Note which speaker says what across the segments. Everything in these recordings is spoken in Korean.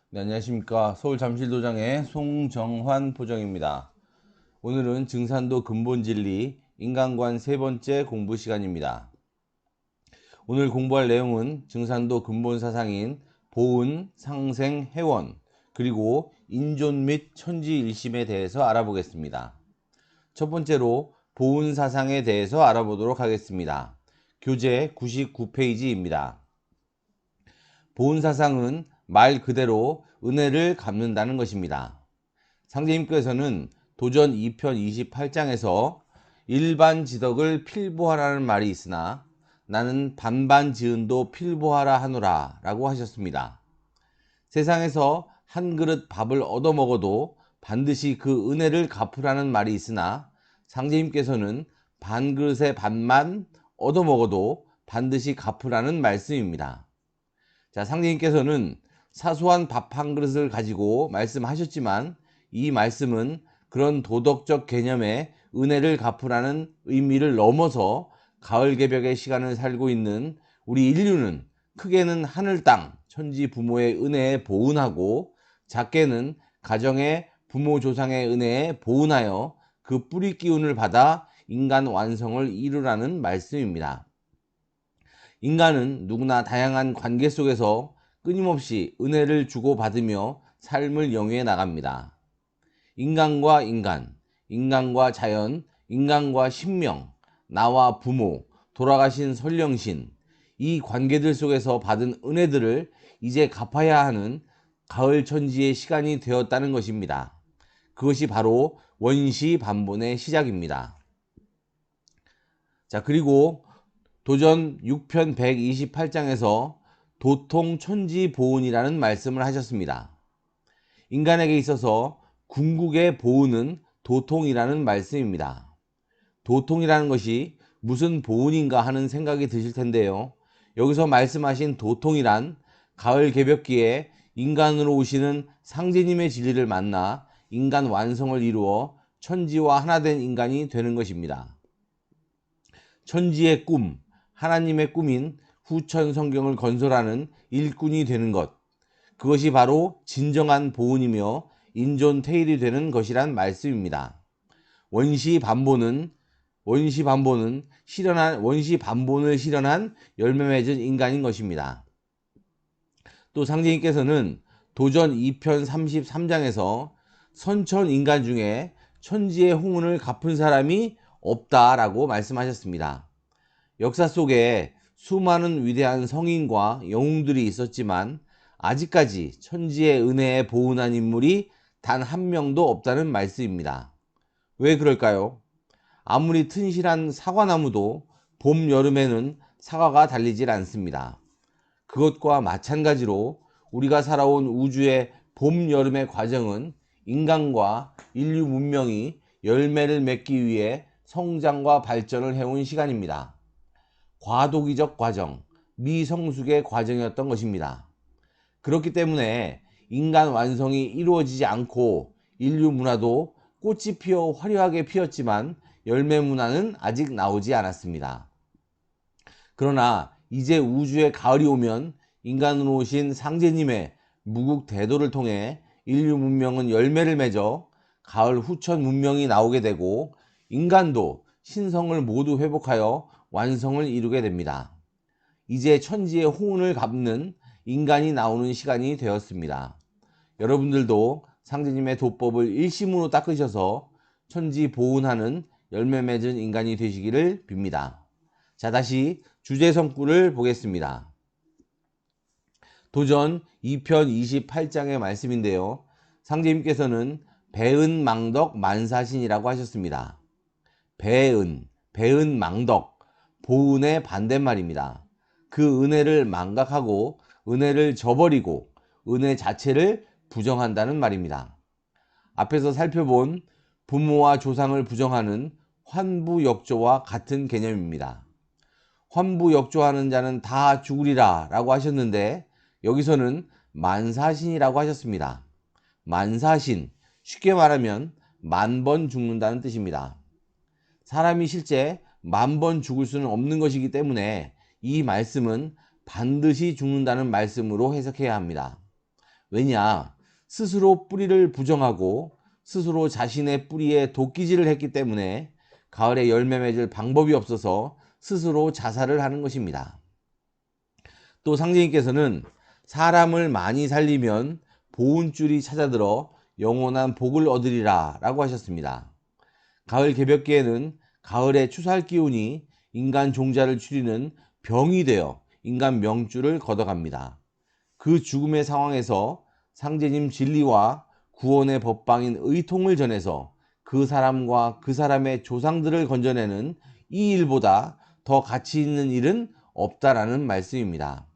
Speaker 1: 네, 안녕하십니까. 서울 잠실도장의 송정환 포정입니다. 오늘은 증산도 근본진리 인간관 세 번째 공부 시간입니다. 오늘 공부할 내용은 증산도 근본사상인 보은, 상생, 해원, 그리고 인존 및 천지일심에 대해서 알아보겠습니다. 첫 번째로 보은사상에 대해서 알아보도록 하겠습니다. 교재 99페이지입니다. 보은사상은 말 그대로 은혜를 갚는다는 것입니다. 상제님께서는 도전 2편 28장에서 일반 지덕을 필보하라는 말이 있으나 나는 반반 지은도 필보하라 하노라 라고 하셨습니다. 세상에서 한 그릇 밥을 얻어먹어도 반드시 그 은혜를 갚으라는 말이 있으나 상제님께서는 반 그릇의 반만 얻어먹어도 반드시 갚으라는 말씀입니다. 자, 상제님께서는 사소한 밥 한 그릇을 가지고 말씀하셨지만 이 말씀은 그런 도덕적 개념의 은혜를 갚으라는 의미를 넘어서 가을 개벽의 시간을 살고 있는 우리 인류는 크게는 하늘 땅 천지 부모의 은혜에 보은하고 작게는 가정의 부모 조상의 은혜에 보은하여 그 뿌리 기운을 받아 인간 완성을 이루라는 말씀입니다. 인간은 누구나 다양한 관계 속에서 끊임없이 은혜를 주고받으며 삶을 영위해 나갑니다. 인간과 인간, 인간과 자연, 인간과 신명, 나와 부모, 돌아가신 선령신, 이 관계들 속에서 받은 은혜들을 이제 갚아야 하는 가을 천지의 시간이 되었다는 것입니다. 그것이 바로 원시반본의 시작입니다. 자, 그리고 도전 6편 128장에서 도통천지보은이라는 말씀을 하셨습니다. 인간에게 있어서 궁극의 보은은 도통이라는 말씀입니다. 도통이라는 것이 무슨 보은인가 하는 생각이 드실 텐데요. 여기서 말씀하신 도통이란 가을 개벽기에 인간으로 오시는 상제님의 진리를 만나 인간 완성을 이루어 천지와 하나 된 인간이 되는 것입니다. 천지의 꿈, 하나님의 꿈인 후천 성경을 건설하는 일꾼이 되는 것, 그것이 바로 진정한 보은이며 인존태일이 되는 것이란 말씀입니다. 원시반본을 실현한 열매 맺은 인간인 것입니다. 또 상제님께서는 도전 2편 33장에서 선천 인간 중에 천지의 홍은을 갚은 사람이 없다라고 말씀하셨습니다. 역사 속에 수많은 위대한 성인과 영웅들이 있었지만 아직까지 천지의 은혜에 보은한 인물이 단 한 명도 없다는 말씀입니다. 왜 그럴까요? 아무리 튼실한 사과나무도 봄, 여름에는 사과가 달리질 않습니다. 그것과 마찬가지로 우리가 살아온 우주의 봄, 여름의 과정은 인간과 인류 문명이 열매를 맺기 위해 성장과 발전을 해온 시간입니다. 과도기적 과정, 미성숙의 과정이었던 것입니다. 그렇기 때문에 인간 완성이 이루어지지 않고 인류 문화도 꽃이 피어 화려하게 피었지만 열매 문화는 아직 나오지 않았습니다. 그러나 이제 우주의 가을이 오면 인간으로 오신 상제님의 무국 대도를 통해 인류 문명은 열매를 맺어 가을 후천 문명이 나오게 되고 인간도 신성을 모두 회복하여 완성을 이루게 됩니다. 이제 천지의 호운을 갚는 인간이 나오는 시간이 되었습니다. 여러분들도 상제님의 도법을 일심으로 닦으셔서 천지 보훈하는 열매 맺은 인간이 되시기를 빕니다. 자, 다시 주제 성구를 보겠습니다. 도전 2편 28장의 말씀인데요. 상제님께서는 배은망덕 만사신이라고 하셨습니다. 배은망덕, 보은의 반대말입니다. 그 은혜를 망각하고 은혜를 저버리고 은혜 자체를 부정한다는 말입니다. 앞에서 살펴본 부모와 조상을 부정하는 환부역조와 같은 개념입니다. 환부역조하는 자는 다 죽으리라 라고 하셨는데 여기서는 만사신이라고 하셨습니다. 만사신, 쉽게 말하면 10,000번 죽는다는 뜻입니다. 사람이 실제 10,000번 죽을 수는 없는 것이기 때문에 이 말씀은 반드시 죽는다는 말씀으로 해석해야 합니다. 왜냐? 스스로 뿌리를 부정하고 스스로 자신의 뿌리에 도끼질을 했기 때문에 가을에 열매 맺을 방법이 없어서 스스로 자살을 하는 것입니다. 또 상제님께서는 사람을 많이 살리면 보훈줄이 찾아들어 영원한 복을 얻으리라 라고 하셨습니다. 가을 개벽기에는 가을의 추살 기운이 인간 종자를 추리는 병이 되어 인간 명줄을 걷어갑니다. 그 죽음의 상황에서 상제님 진리와 구원의 법방인 의통을 전해서 그 사람과 그 사람의 조상들을 건져내는 이 일보다 더 가치 있는 일은 없다라는 말씀입니다.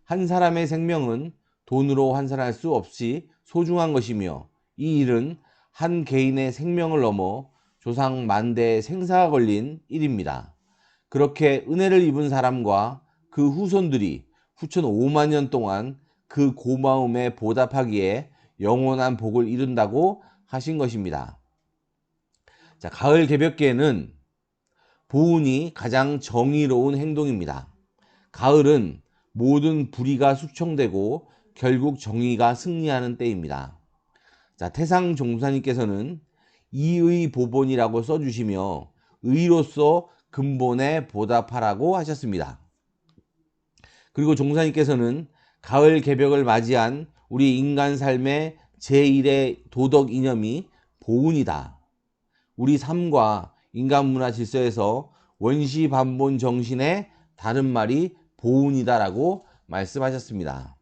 Speaker 1: 한 사람의 생명은 돈으로 환산할 수 없이 소중한 것이며 이 일은 한 개인의 생명을 넘어 조상 만대의 생사가 걸린 일입니다. 그렇게 은혜를 입은 사람과 그 후손들이 후천 5만 년 동안 그 고마움에 보답하기에 영원한 복을 이룬다고 하신 것입니다. 자, 가을 개벽기에는 보훈이 가장 정의로운 행동입니다. 가을은 모든 불의가 숙청되고 결국 정의가 승리하는 때입니다. 자, 태상 종사님께서는 이의 보본이라고 써주시며 의로서 근본에 보답하라고 하셨습니다. 그리고 종사님께서는 가을 개벽을 맞이한 우리 인간 삶의 제1의 도덕 이념이 보훈이다. 우리 삶과 인간 문화 질서에서 원시 반본 정신의 다른 말이 보훈이다라고 말씀하셨습니다.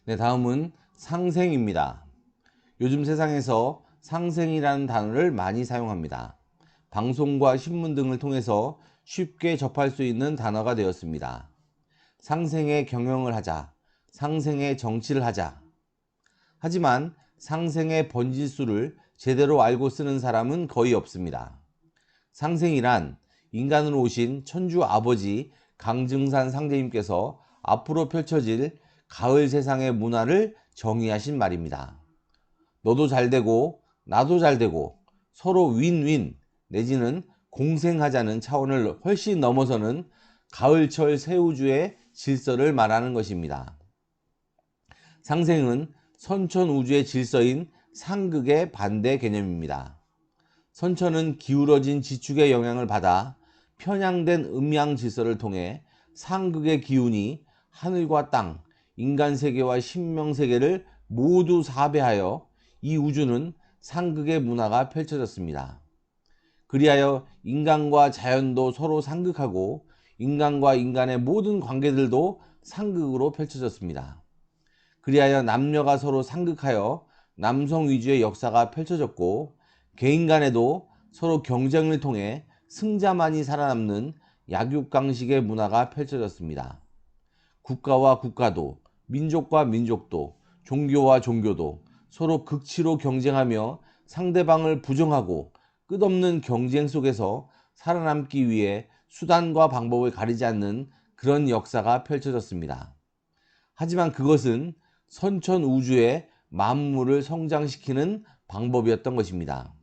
Speaker 1: 네, 다음은 상생입니다. 요즘 세상에서 상생이라는 단어를 많이 사용합니다. 방송과 신문 등을 통해서 쉽게 접할 수 있는 단어가 되었습니다. 상생의 경영을 하자, 상생의 정치를 하자. 하지만 상생의 번지수를 제대로 알고 쓰는 사람은 거의 없습니다. 상생이란 인간으로 오신 천주 아버지 강증산 상제님께서 앞으로 펼쳐질 가을 세상의 문화를 정의하신 말입니다. 너도 잘되고 나도 잘되고 서로 윈윈 내지는 공생하자는 차원을 훨씬 넘어서는 가을철 새우주의 질서를 말하는 것입니다. 상생은 선천우주의 질서인 상극의 반대 개념입니다. 선천은 기울어진 지축의 영향을 받아 편향된 음양 질서를 통해 상극의 기운이 하늘과 땅, 인간 세계와 신명 세계를 모두 사배하여 이 우주는 상극의 문화가 펼쳐졌습니다. 그리하여 인간과 자연도 서로 상극하고 인간과 인간의 모든 관계들도 상극으로 펼쳐졌습니다. 그리하여 남녀가 서로 상극하여 남성 위주의 역사가 펼쳐졌고 개인 간에도 서로 경쟁을 통해 승자만이 살아남는 약육강식의 문화가 펼쳐졌습니다. 국가와 국가도, 민족과 민족도, 종교와 종교도 서로 극치로 경쟁하며 상대방을 부정하고 끝없는 경쟁 속에서 살아남기 위해 수단과 방법을 가리지 않는 그런 역사가 펼쳐졌습니다. 하지만 그것은 선천 우주의 만물을 성장시키는 방법이었던 것입니다.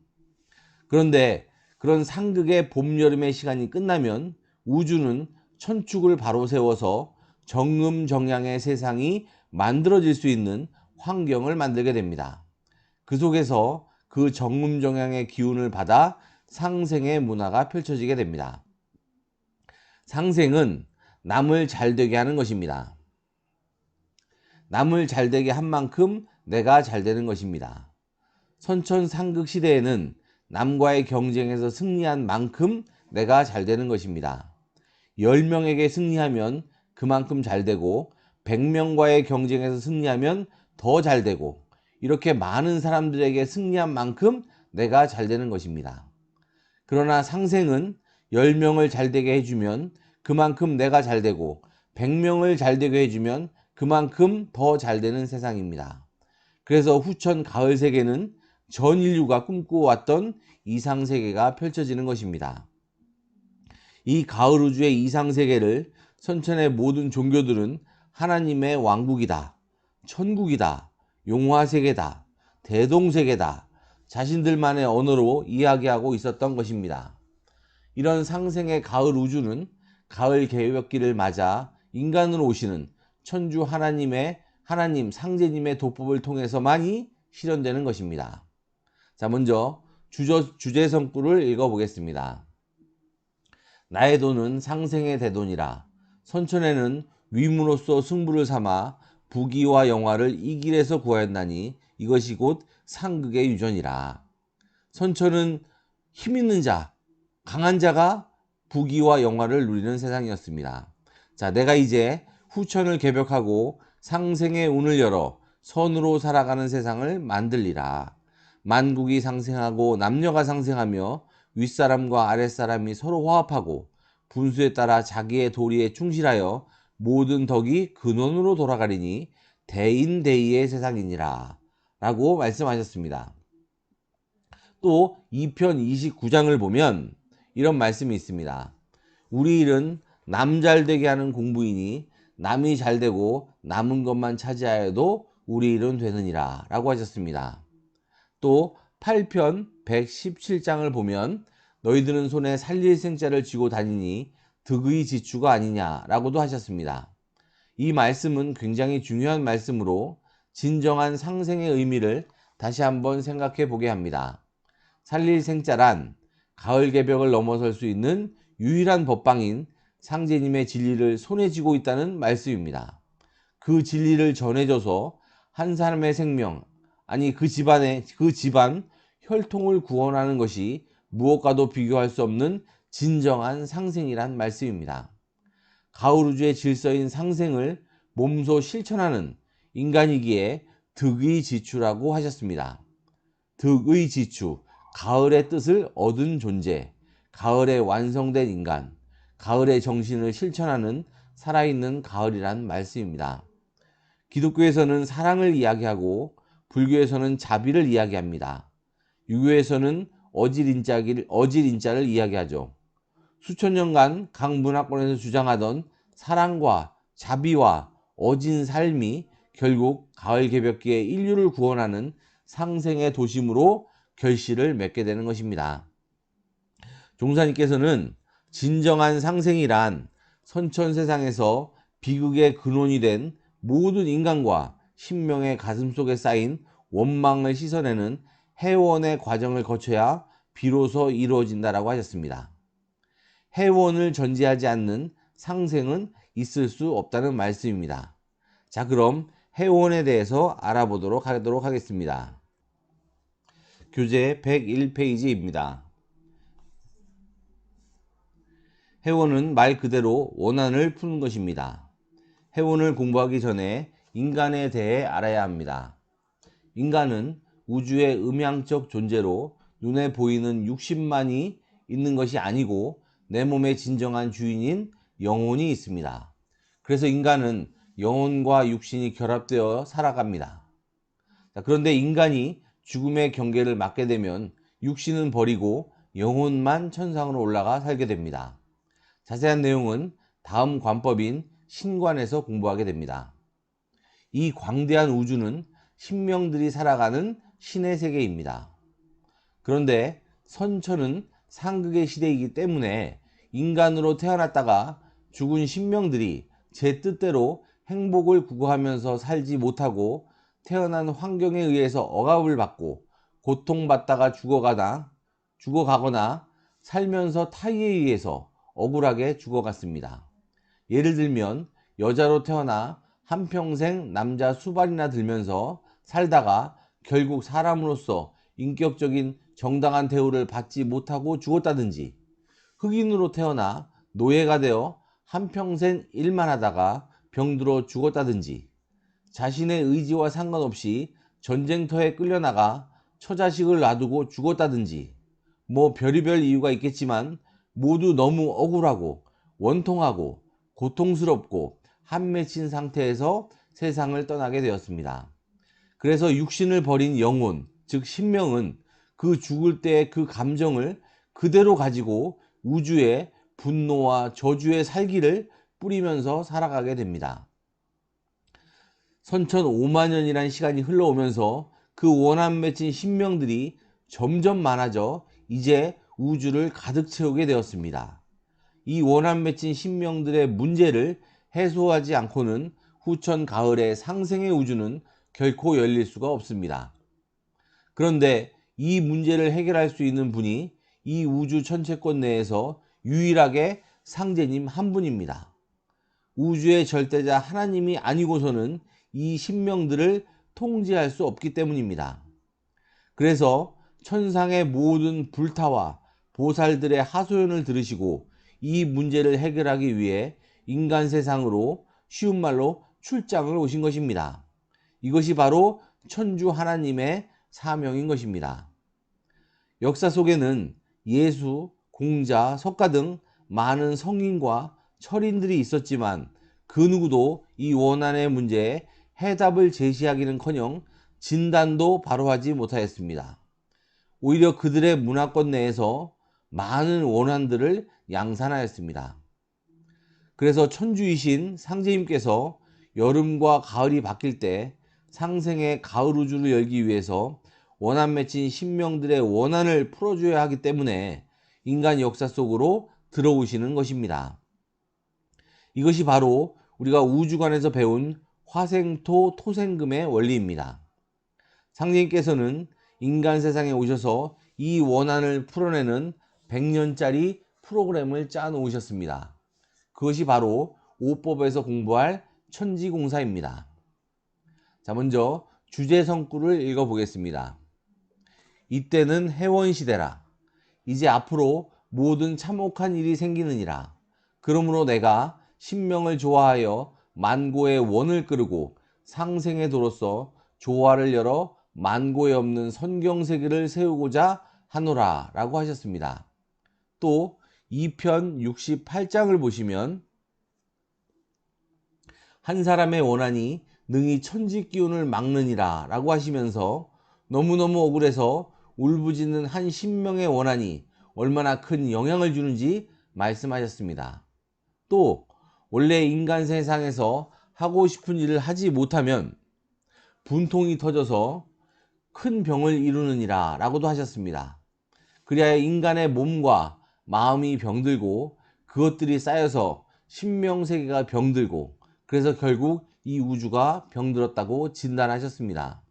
Speaker 1: 그런데 그런 상극의 봄, 여름의 시간이 끝나면 우주는 천축을 바로 세워서 정음정양의 세상이 만들어질 수 있는 환경을 만들게 됩니다. 그 속에서 그 정음정양의 기운을 받아 상생의 문화가 펼쳐지게 됩니다. 상생은 남을 잘되게 하는 것입니다. 남을 잘되게 한 만큼 내가 잘되는 것입니다. 선천상극 시대에는 남과의 경쟁에서 승리한 만큼 내가 잘되는 것입니다. 10명에게 승리하면 그만큼 잘되고 100명과의 경쟁에서 승리하면 더 잘되고 이렇게 많은 사람들에게 승리한 만큼 내가 잘되는 것입니다. 그러나 상생은 10명을 잘되게 해주면 그만큼 내가 잘되고 100명을 잘되게 해주면 그만큼 더 잘되는 세상입니다. 그래서 후천 가을 세계는 전 인류가 꿈꾸어왔던 이상세계가 펼쳐지는 것입니다. 이 가을 우주의 이상세계를 선천의 모든 종교들은 하나님의 왕국이다, 천국이다, 용화세계다, 대동세계다, 자신들만의 언어로 이야기하고 있었던 것입니다. 이런 상생의 가을 우주는 가을 개벽기를 맞아 인간으로 오시는 천주 하나님의 하나님, 상제님의 도법을 통해서만이 실현되는 것입니다. 자, 먼저 주제성구를 읽어보겠습니다. 나의 돈은 상생의 대돈이라. 선천에는 위무로서 승부를 삼아 부귀와 영화를 이 길에서 구하였나니 이것이 곧 상극의 유전이라. 선천은 힘 있는 자, 강한 자가 부귀와 영화를 누리는 세상이었습니다. 자, 내가 이제 후천을 개벽하고 상생의 운을 열어 선으로 살아가는 세상을 만들리라. 만국이 상생하고 남녀가 상생하며 윗사람과 아랫사람이 서로 화합하고 분수에 따라 자기의 도리에 충실하여 모든 덕이 근원으로 돌아가리니 대인대의의 세상이니라 라고 말씀하셨습니다. 또 2편 29장을 보면 이런 말씀이 있습니다. 우리 일은 남 잘되게 하는 공부이니 남이 잘되고 남은 것만 차지하여도 우리 일은 되느니라 라고 하셨습니다. 또 8편 117장을 보면 너희들은 손에 살릴 생자를 쥐고 다니니 득의 지추가 아니냐라고도 하셨습니다. 이 말씀은 굉장히 중요한 말씀으로 진정한 상생의 의미를 다시 한번 생각해 보게 합니다. 살릴 생자란 가을 개벽을 넘어설 수 있는 유일한 법방인 상제님의 진리를 손에 쥐고 있다는 말씀입니다. 그 진리를 전해줘서 한 사람의 생명, 아니 그 집안 혈통을 구원하는 것이 무엇과도 비교할 수 없는 진정한 상생이란 말씀입니다. 가을 우주의 질서인 상생을 몸소 실천하는 인간이기에 득의지추라고 하셨습니다. 득의지추, 가을의 뜻을 얻은 존재, 가을에 완성된 인간, 가을의 정신을 실천하는 살아있는 가을이란 말씀입니다. 기독교에서는 사랑을 이야기하고 불교에서는 자비를 이야기합니다. 유교에서는 어질인자를 이야기하죠. 수천 년간 각 문화권에서 주장하던 사랑과 자비와 어진 삶이 결국 가을 개벽기에 인류를 구원하는 상생의 도심으로 결실을 맺게 되는 것입니다. 종사님께서는 진정한 상생이란 선천 세상에서 비극의 근원이 된 모든 인간과 신명의 가슴속에 쌓인 원망을 씻어내는 해원의 과정을 거쳐야 비로소 이루어진다라고 하셨습니다. 해원을 전제하지 않는 상생은 있을 수 없다는 말씀입니다. 자, 그럼 해원에 대해서 알아보도록 하겠습니다. 교재 101페이지입니다. 해원은 말 그대로 원한을 푸는 것입니다. 해원을 공부하기 전에 인간에 대해 알아야 합니다. 인간은 우주의 음향적 존재로 눈에 보이는 육신만이 있는 것이 아니고 내 몸의 진정한 주인인 영혼이 있습니다. 그래서 인간은 영혼과 육신이 결합되어 살아갑니다. 그런데 인간이 죽음의 경계를 맞게 되면 육신은 버리고 영혼만 천상으로 올라가 살게 됩니다. 자세한 내용은 다음 관법인 신관에서 공부하게 됩니다. 이 광대한 우주는 신명들이 살아가는 신의 세계입니다. 그런데 선천은 상극의 시대이기 때문에 인간으로 태어났다가 죽은 신명들이 제 뜻대로 행복을 구가하면서 살지 못하고 태어난 환경에 의해서 억압을 받고 고통받다가 죽어가거나 살면서 타의에 의해서 억울하게 죽어갔습니다. 예를 들면 여자로 태어나 한평생 남자 수발이나 들면서 살다가 결국 사람으로서 인격적인 정당한 대우를 받지 못하고 죽었다든지, 흑인으로 태어나 노예가 되어 한평생 일만 하다가 병들어 죽었다든지, 자신의 의지와 상관없이 전쟁터에 끌려나가 처자식을 놔두고 죽었다든지, 뭐 별의별 이유가 있겠지만 모두 너무 억울하고 원통하고 고통스럽고 한맺힌 상태에서 세상을 떠나게 되었습니다. 그래서 육신을 버린 영혼, 즉 신명은 그 죽을 때의 그 감정을 그대로 가지고 우주에 분노와 저주의 살기를 뿌리면서 살아가게 됩니다. 선천 5만 년이라는 시간이 흘러오면서 그 원한 맺힌 신명들이 점점 많아져 이제 우주를 가득 채우게 되었습니다. 이 원한 맺힌 신명들의 문제를 해소하지 않고는 후천 가을의 상생의 우주는 결코 열릴 수가 없습니다. 그런데 이 문제를 해결할 수 있는 분이 이 우주 천체권 내에서 유일하게 상제님 한 분입니다. 우주의 절대자 하나님이 아니고서는 이 신명들을 통제할 수 없기 때문입니다. 그래서 천상의 모든 불타와 보살들의 하소연을 들으시고 이 문제를 해결하기 위해 인간 세상으로 쉬운 말로 출장을 오신 것입니다. 이것이 바로 천주 하나님의 사명인 것입니다. 역사 속에는 예수, 공자, 석가 등 많은 성인과 철인들이 있었지만 그 누구도 이 원한의 문제에 해답을 제시하기는커녕 진단도 바로 하지 못하였습니다. 오히려 그들의 문화권 내에서 많은 원한들을 양산하였습니다. 그래서 천주이신 상제님께서 여름과 가을이 바뀔 때 상생의 가을 우주를 열기 위해서 원한 맺힌 신명들의 원한을 풀어줘야 하기 때문에 인간 역사 속으로 들어오시는 것입니다. 이것이 바로 우리가 우주관에서 배운 화생토 토생금의 원리입니다. 상제님께서는 인간 세상에 오셔서 이 원한을 풀어내는 100년짜리 프로그램을 짜 놓으셨습니다. 그것이 바로 오법에서 공부할 천지공사입니다. 자, 먼저 주제성구를 읽어보겠습니다. 이때는 해원시대라. 이제 앞으로 모든 참혹한 일이 생기느니라. 그러므로 내가 신명을 조화하여 만고의 원을 끄르고 상생의 도로서 조화를 열어 만고에 없는 선경세계를 세우고자 하노라 라고 하셨습니다. 또 2편 68장을 보시면 한 사람의 원한이 능히 천지 기운을 막느니라 라고 하시면서 너무너무 억울해서 울부짖는 한 신명의 원한이 얼마나 큰 영향을 주는지 말씀하셨습니다. 또 원래 인간 세상에서 하고 싶은 일을 하지 못하면 분통이 터져서 큰 병을 이루느니라 라고도 하셨습니다. 그리하여 인간의 몸과 마음이 병들고 그것들이 쌓여서 신명세계가 병들고 그래서 결국 이 우주가 병들었다고 진단하셨습니다.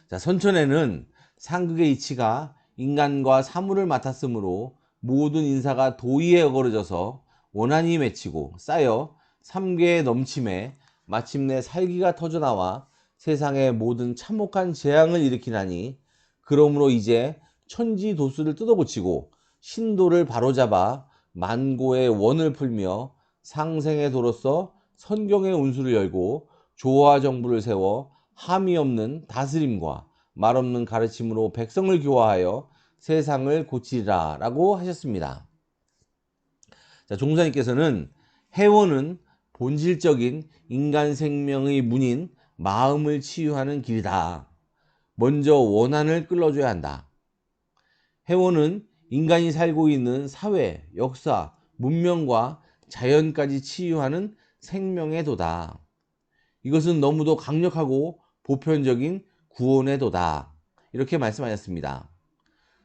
Speaker 1: 자, 선천에는 상극의 이치가 인간과 사물을 맡았으므로 모든 인사가 도의에 어그러져서 원한이 맺히고 쌓여 삼계의 넘침에 마침내 살기가 터져나와 세상의 모든 참혹한 재앙을 일으키나니 그러므로 이제 천지도수를 뜯어고치고 신도를 바로잡아 만고의 원을 풀며 상생의 도로서 선경의 운수를 열고 조화 정부를 세워 함이 없는 다스림과 말없는 가르침으로 백성을 교화하여 세상을 고치리라 라고 하셨습니다. 자, 종사님께서는 해원은 본질적인 인간 생명의 문인 마음을 치유하는 길이다. 먼저 원한을 끌어줘야 한다. 해원은 인간이 살고 있는 사회, 역사, 문명과 자연까지 치유하는 생명의 도다. 이것은 너무도 강력하고 보편적인 구원의 도다. 이렇게 말씀하셨습니다.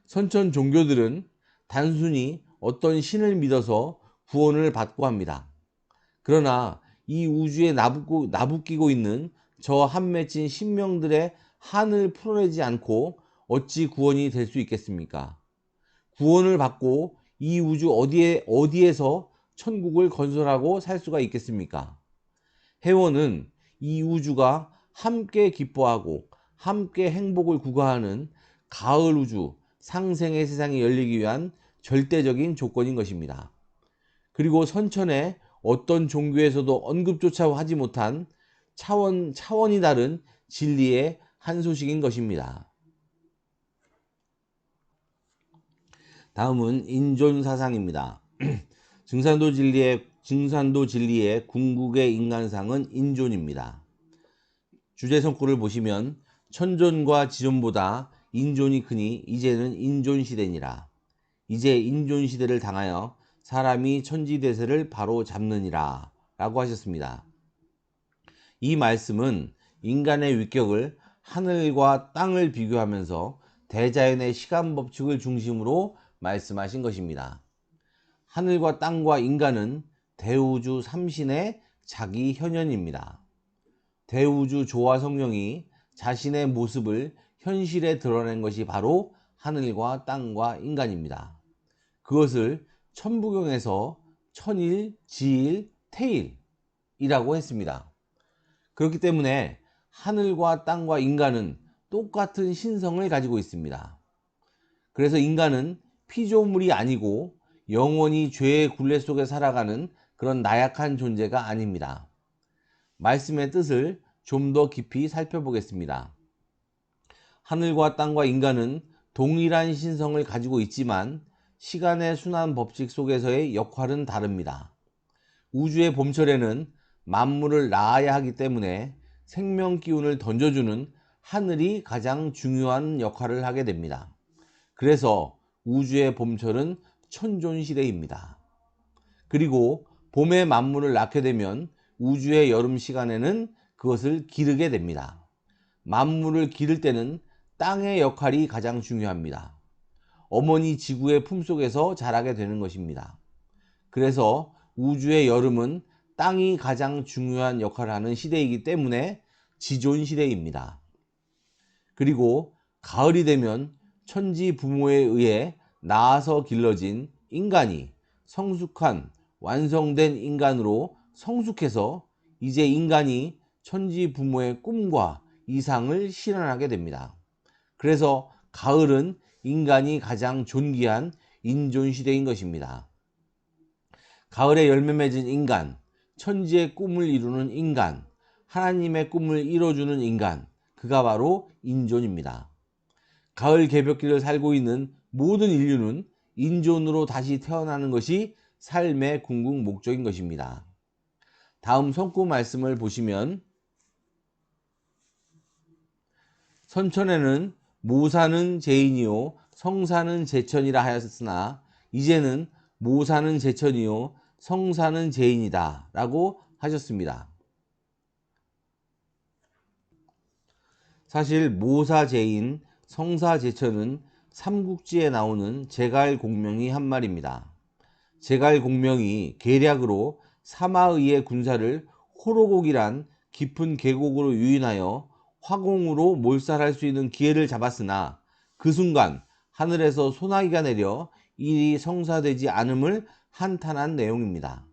Speaker 1: 선천 종교들은 단순히 어떤 신을 믿어서 구원을 받고 합니다. 그러나 이 우주에 나부끼고 있는 저 한맺힌 신명들의 한을 풀어내지 않고 어찌 구원이 될 수 있겠습니까? 구원을 받고 이 우주 어디에서 천국을 건설하고 살 수가 있겠습니까? 해원은 이 우주가 함께 기뻐하고 함께 행복을 구가하는 가을 우주 상생의 세상이 열리기 위한 절대적인 조건인 것입니다. 그리고 선천에 어떤 종교에서도 언급조차 하지 못한 차원이 다른 진리의 한 소식인 것입니다. 다음은 인존사상입니다. 증산도 진리의 궁극의 인간상은 인존입니다. 주제성구를 보시면 천존과 지존보다 인존이 크니 이제는 인존시대니라. 이제 인존시대를 당하여 사람이 천지대세를 바로 잡느니라 라고 하셨습니다. 이 말씀은 인간의 위격을 하늘과 땅을 비교하면서 대자연의 시간 법칙을 중심으로 말씀하신 것입니다. 하늘과 땅과 인간은 대우주 삼신의 자기 현현입니다. 대우주 조화 성령이 자신의 모습을 현실에 드러낸 것이 바로 하늘과 땅과 인간입니다. 그것을 천부경에서 천일, 지일, 태일이라고 했습니다. 그렇기 때문에 하늘과 땅과 인간은 똑같은 신성을 가지고 있습니다. 그래서 인간은 피조물이 아니고 영원히 죄의 굴레 속에 살아가는 그런 나약한 존재가 아닙니다. 말씀의 뜻을 좀 더 깊이 살펴보겠습니다. 하늘과 땅과 인간은 동일한 신성을 가지고 있지만 시간의 순환 법칙 속에서의 역할은 다릅니다. 우주의 봄철에는 만물을 낳아야 하기 때문에 생명 기운을 던져주는 하늘이 가장 중요한 역할을 하게 됩니다. 그래서 우주의 봄철은 천존시대입니다. 그리고 봄에 만물을 낳게 되면 우주의 여름 시간에는 그것을 기르게 됩니다. 만물을 기를 때는 땅의 역할이 가장 중요합니다. 어머니 지구의 품속에서 자라게 되는 것입니다. 그래서 우주의 여름은 땅이 가장 중요한 역할을 하는 시대이기 때문에 지존시대입니다. 그리고 가을이 되면 천지 부모에 의해 낳아서 길러진 인간이 성숙한 완성된 인간으로 성숙해서 이제 인간이 천지 부모의 꿈과 이상을 실현하게 됩니다. 그래서 가을은 인간이 가장 존귀한 인존시대인 것입니다. 가을에 열매 맺은 인간, 천지의 꿈을 이루는 인간, 하나님의 꿈을 이뤄주는 인간, 그가 바로 인존입니다. 가을 개벽길을 살고 있는 모든 인류는 인존으로 다시 태어나는 것이 삶의 궁극 목적인 것입니다. 다음 성구 말씀을 보시면 선천에는 모사는 제인이요 성사는 제천이라 하였으나 이제는 모사는 제천이요 성사는 제인이다 라고 하셨습니다. 사실 모사제인, 성사제천은 삼국지에 나오는 제갈공명이 한 말입니다. 제갈공명이 계략으로 사마의의 군사를 호로곡이란 깊은 계곡으로 유인하여 화공으로 몰살할 수 있는 기회를 잡았으나 그 순간 하늘에서 소나기가 내려 일이 성사되지 않음을 한탄한 내용입니다.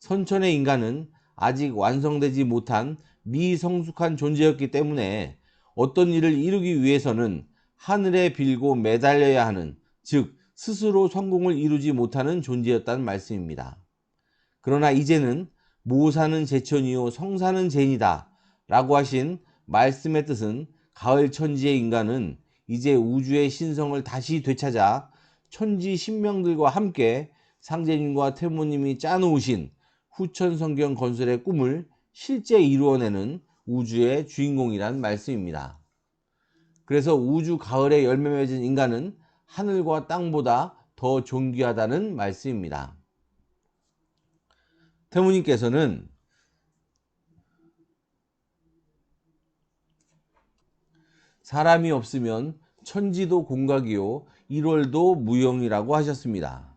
Speaker 1: 선천의 인간은 아직 완성되지 못한 미성숙한 존재였기 때문에 어떤 일을 이루기 위해서는 하늘에 빌고 매달려야 하는, 즉 스스로 성공을 이루지 못하는 존재였다는 말씀입니다. 그러나 이제는 모사는 제천이요 성사는 제인이다 라고 하신 말씀의 뜻은 가을 천지의 인간은 이제 우주의 신성을 다시 되찾아 천지 신명들과 함께 상제님과 태모님이 짜놓으신 후천 성경 건설의 꿈을 실제 이루어내는 우주의 주인공이란 말씀입니다. 그래서 우주 가을에 열매 맺은 인간은 하늘과 땅보다 더 존귀하다는 말씀입니다. 태모님께서는 사람이 없으면 천지도 공각이요 1월도 무용이라고 하셨습니다.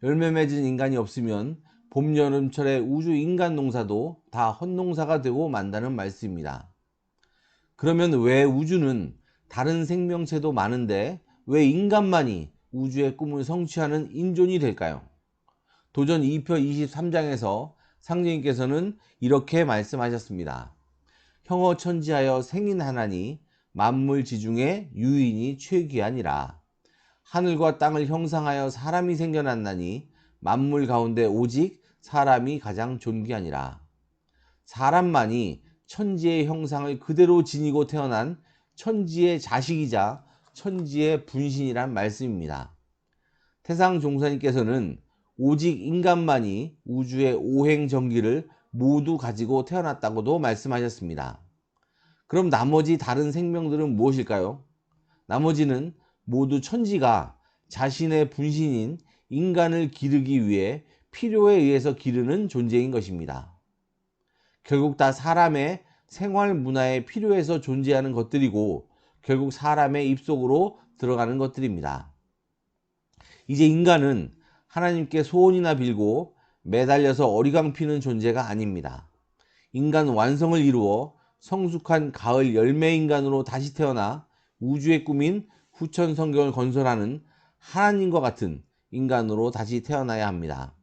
Speaker 1: 열매 맺은 인간이 없으면 봄, 여름철의 우주 인간 농사도 다 헛농사가 되고 만다는 말씀입니다. 그러면 왜 우주는 다른 생명체도 많은데 왜 인간만이 우주의 꿈을 성취하는 인존이 될까요? 도전 2편 23장에서 상제님께서는 이렇게 말씀하셨습니다. 형어 천지하여 생인하나니 만물 지중에 유인이 최귀하니라. 하늘과 땅을 형상하여 사람이 생겨났나니 만물 가운데 오직 사람이 가장 존귀하니라. 사람만이 천지의 형상을 그대로 지니고 태어난 천지의 자식이자 천지의 분신이란 말씀입니다. 태상종사님께서는 오직 인간만이 우주의 오행정기를 모두 가지고 태어났다고도 말씀하셨습니다. 그럼 나머지 다른 생명들은 무엇일까요? 나머지는 모두 천지가 자신의 분신인 인간을 기르기 위해 필요에 의해서 기르는 존재인 것입니다. 결국 다 사람의 생활 문화에 필요해서 존재하는 것들이고 결국 사람의 입속으로 들어가는 것들입니다. 이제 인간은 하나님께 소원이나 빌고 매달려서 어리광 피는 존재가 아닙니다. 인간 완성을 이루어 성숙한 가을 열매인간으로 다시 태어나 우주의 꿈인 후천 성경을 건설하는 하나님과 같은 인간으로 다시 태어나야 합니다.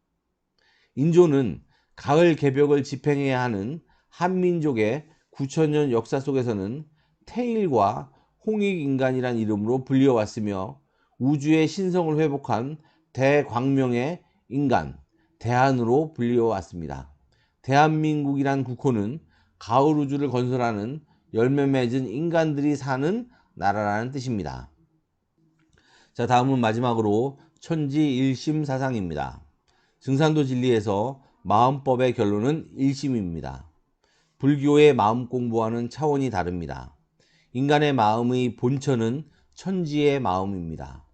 Speaker 1: 인조는 가을 개벽을 집행해야 하는 한민족의 9천년 역사 속에서는 태일과 홍익인간이란 이름으로 불려왔으며 우주의 신성을 회복한 대광명의 인간, 대한으로 불려왔습니다. 대한민국이란 국호는 가을 우주를 건설하는 열매 맺은 인간들이 사는 나라라는 뜻입니다. 자, 다음은 마지막으로 천지일심사상입니다. 증산도 진리에서 마음법의 결론은 일심입니다. 불교의 마음 공부와는 차원이 다릅니다. 인간의 마음의 본처는 천지의 마음입니다.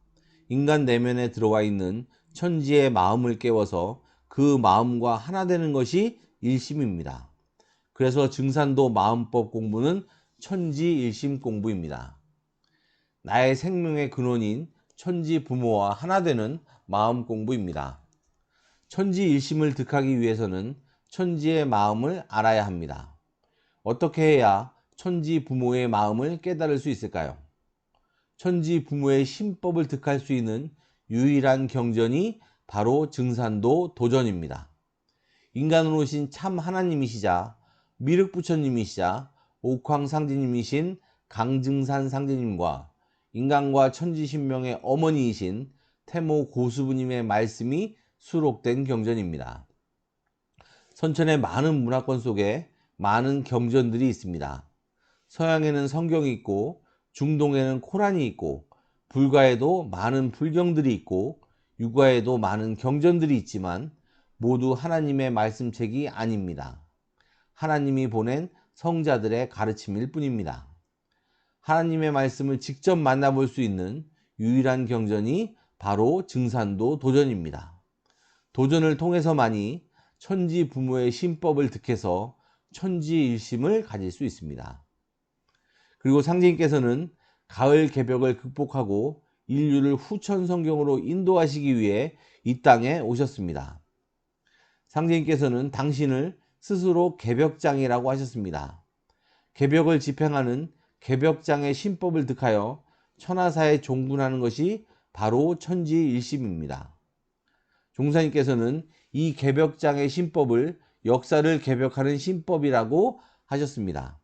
Speaker 1: 인간 내면에 들어와 있는 천지의 마음을 깨워서 그 마음과 하나 되는 것이 일심입니다. 그래서 증산도 마음법 공부는 천지일심 공부입니다. 나의 생명의 근원인 천지 부모와 하나 되는 마음 공부입니다. 천지일심을 득하기 위해서는 천지의 마음을 알아야 합니다. 어떻게 해야 천지 부모의 마음을 깨달을 수 있을까요? 천지 부모의 심법을 득할 수 있는 유일한 경전이 바로 증산도 도전입니다. 인간으로 오신 참 하나님이시자 미륵부처님이시자 옥황상제님이신 강증산 상제님과 인간과 천지신명의 어머니이신 태모 고수부님의 말씀이 수록된 경전입니다. 선천의 많은 문화권 속에 많은 경전들이 있습니다. 서양에는 성경이 있고 중동에는 코란이 있고 불가에도 많은 불경들이 있고 유가에도 많은 경전들이 있지만 모두 하나님의 말씀책이 아닙니다. 하나님이 보낸 성자들의 가르침일 뿐입니다. 하나님의 말씀을 직접 만나볼 수 있는 유일한 경전이 바로 증산도 도전입니다. 도전을 통해서만이 천지 부모의 신법을 득해서 천지일심을 가질 수 있습니다. 그리고 상제님께서는 가을 개벽을 극복하고 인류를 후천 성경으로 인도하시기 위해 이 땅에 오셨습니다. 상제님께서는 당신을 스스로 개벽장이라고 하셨습니다. 개벽을 집행하는 개벽장의 신법을 득하여 천하사에 종군하는 것이 바로 천지일심입니다. 종사님께서는 이 개벽장의 신법을 역사를 개벽하는 신법이라고 하셨습니다.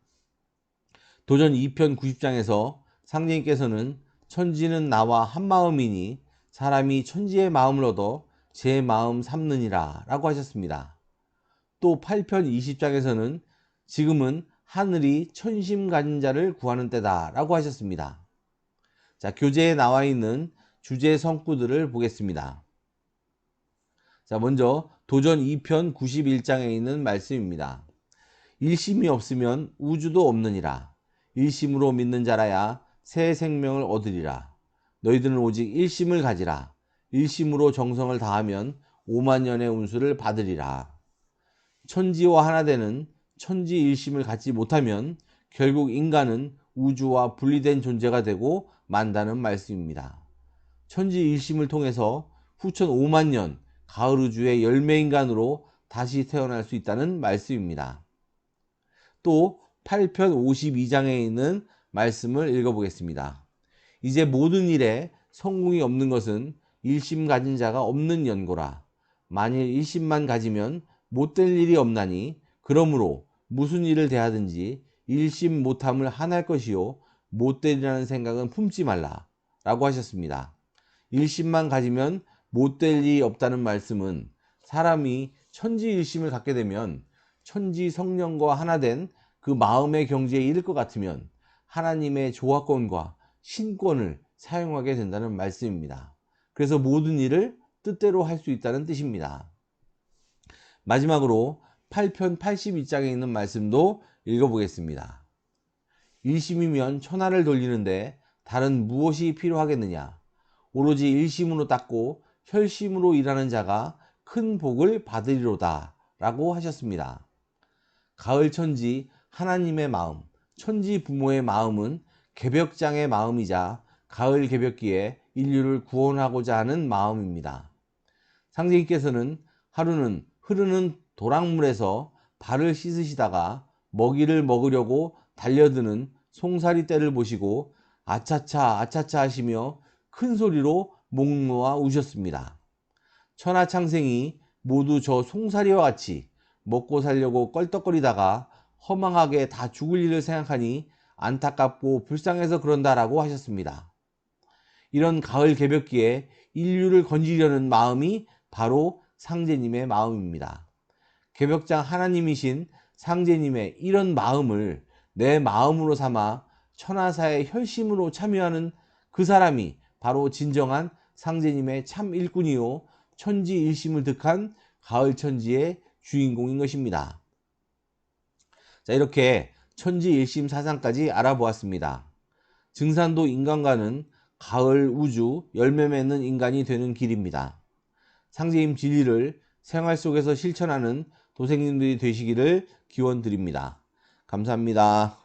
Speaker 1: 도전 2편 90장에서 상제님께서는 천지는 나와 한마음이니 사람이 천지의 마음을 얻어 제 마음 삼느니라 라고 하셨습니다. 또 8편 20장에서는 지금은 하늘이 천심 가진 자를 구하는 때다 라고 하셨습니다. 자, 교재에 나와 있는 주제 성구들을 보겠습니다. 자, 먼저 도전 2편 91장에 있는 말씀입니다. 일심이 없으면 우주도 없느니라. 일심으로 믿는 자라야 새 생명을 얻으리라. 너희들은 오직 일심을 가지라. 일심으로 정성을 다하면 5만 년의 운수를 받으리라. 천지와 하나 되는 천지일심을 갖지 못하면 결국 인간은 우주와 분리된 존재가 되고 만다는 말씀입니다. 천지일심을 통해서 후천 5만 년 가을 우주의 열매인간으로 다시 태어날 수 있다는 말씀입니다. 또 8편 52장에 있는 말씀을 읽어보겠습니다. 이제 모든 일에 성공이 없는 것은 일심 가진 자가 없는 연고라. 만일 일심만 가지면 못될 일이 없나니 그러므로 무슨 일을 대하든지 일심 못함을 한할 것이요 못되리라는 생각은 품지 말라 라고 하셨습니다. 일심만 가지면 못될 일이 없다는 말씀은 사람이 천지일심을 갖게 되면 천지 성령과 하나 된 그 마음의 경지에 이를 것 같으면 하나님의 조화권과 신권을 사용하게 된다는 말씀입니다. 그래서 모든 일을 뜻대로 할 수 있다는 뜻입니다. 마지막으로 8편 82장에 있는 말씀도 읽어보겠습니다. 일심이면 천하를 돌리는데 다른 무엇이 필요하겠느냐. 오로지 일심으로 닦고 혈심으로 일하는 자가 큰 복을 받으리로다 라고 하셨습니다. 가을 천지 하나님의 마음, 천지 부모의 마음은 개벽장의 마음이자 가을 개벽기에 인류를 구원하고자 하는 마음입니다. 상제님께서는 하루는 흐르는 도랑물에서 발을 씻으시다가 먹이를 먹으려고 달려드는 송사리 떼를 보시고 아차차 아차차 하시며 큰 소리로 목 놓아 우셨습니다. 천하창생이 모두 저 송사리와 같이 먹고 살려고 껄떡거리다가 허망하게 다 죽을 일을 생각하니 안타깝고 불쌍해서 그런다라고 하셨습니다. 이런 가을 개벽기에 인류를 건지려는 마음이 바로 상제님의 마음입니다. 개벽장 하나님이신 상제님의 이런 마음을 내 마음으로 삼아 천하사의 혈심으로 참여하는 그 사람이 바로 진정한 상제님의 참 일꾼이요 천지일심을 득한 가을천지의 주인공인 것입니다. 자, 이렇게 천지일심 사상까지 알아보았습니다. 증산도 인간과는 가을 우주 열매 맺는 인간이 되는 길입니다. 상제님 진리를 생활 속에서 실천하는 도생님들이 되시기를 기원드립니다. 감사합니다.